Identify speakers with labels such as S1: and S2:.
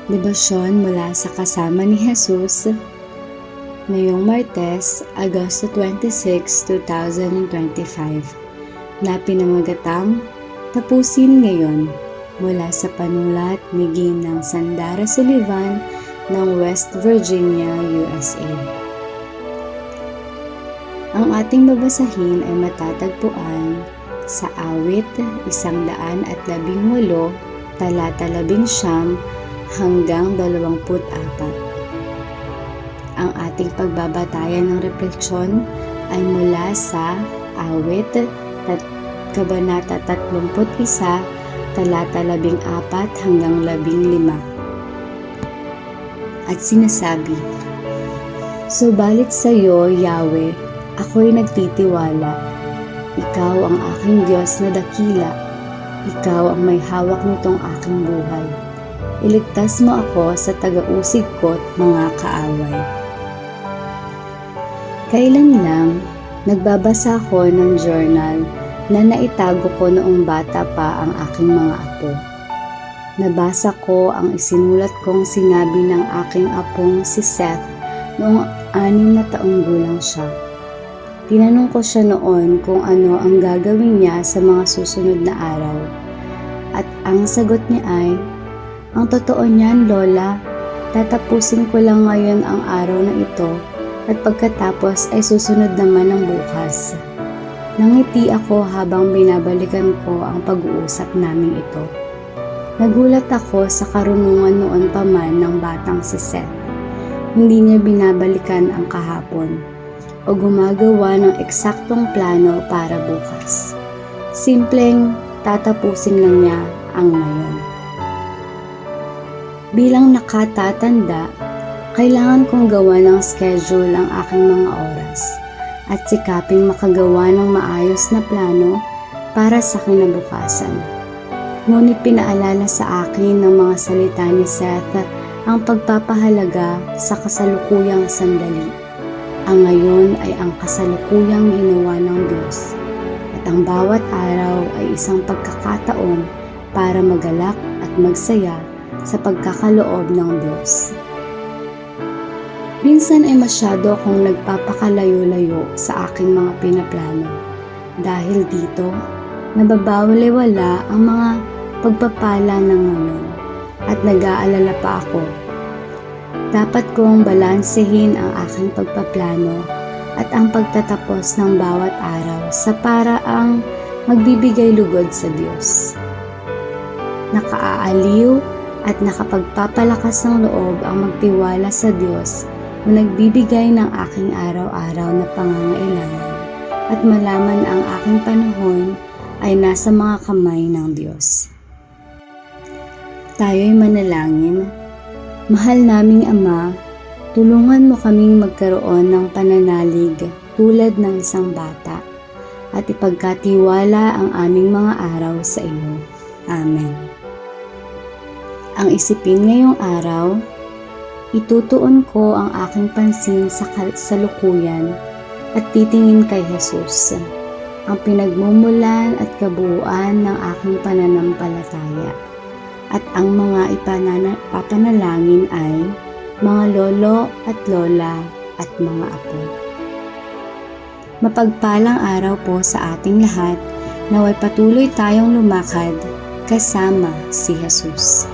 S1: Debosyon mula sa Kasama ni Jesus ngayong Martes, Agosto 26, 2025 na pinamagatang Tapusin Ngayon mula sa panulat ni Ginang Sandara Sullivan ng West Virginia, USA. Ang ating babasahin ay matatagpuan sa Awit 118, talata 19 hanggang 24. Ang ating pagbabatayan ng refleksyon ay mula sa Awit, Kabanata 31, talata 14 hanggang 15. At sinasabi, "Subalit sa iyo, Yahweh, ako'y nagtitiwala. Ikaw ang aking Diyos na dakila. Ikaw ang may hawak nitong aking buhay. Iligtas mo ako sa taga-usig ko't mga kaaway." Kailan lang, nagbabasa ako ng journal na naitago ko noong bata pa ang aking mga apo. Nabasa ko ang isinulat kong sinabi ng aking apong si Seth noong 6 na taong gulang siya. Tinanong ko siya noon kung ano ang gagawin niya sa mga susunod na araw. At ang sagot niya ay, "Ang totoo niyan, Lola, tatapusin ko lang ngayon ang araw na ito at pagkatapos ay susunod naman ang bukas." Nangiti ako habang binabalikan ko ang pag-uusap naming ito. Nagulat ako sa karunungan noon pa man ng batang si Seth. Hindi niya binabalikan ang kahapon o gumagawa ng eksaktong plano para bukas. Simpleng tatapusin lang niya ang ngayon. Bilang nakatatanda, kailangan kong gawa ng schedule ang aking mga oras at sikaping makagawa ng maayos na plano para sa kinabukasan. Ngunit pinaalala sa akin ng mga salita ni Seth ang pagpapahalaga sa kasalukuyang sandali. Ang ngayon ay ang kasalukuyang ginawa ng Diyos at ang bawat araw ay isang pagkakataon para magalak at magsaya sa pagkakaloob ng Diyos. Minsan ay masyado akong nagpapakalayo-layo sa aking mga pinaplano. Dahil dito, nababawala ang mga pagpapala ng ngayon at nag-aalala pa ako. Dapat kong balansehin ang aking pagpaplano at ang pagtatapos ng bawat araw sa paraang magbibigay lugod sa Diyos. Nakaaaliw at nakapagpapalakas ng loob ang magtiwala sa Diyos o nagbibigay ng aking araw-araw na pangangailangan at malaman ang aking panahon ay nasa mga kamay ng Diyos. Tayo'y manalangin. Mahal naming Ama, tulungan mo kaming magkaroon ng pananalig tulad ng isang bata at ipagkatiwala ang aming mga araw sa iyo. Amen. Ang isipin ngayong araw, itutuon ko ang aking pansin sa kasalukuyan at titingin kay Jesus, ang pinagmumulan at kabuuan ng aking pananampalataya. At ang mga ipapanalangin ay mga lolo at lola at mga apo. Mapagpalang araw po sa ating lahat, naway patuloy tayong lumakad kasama si Jesus.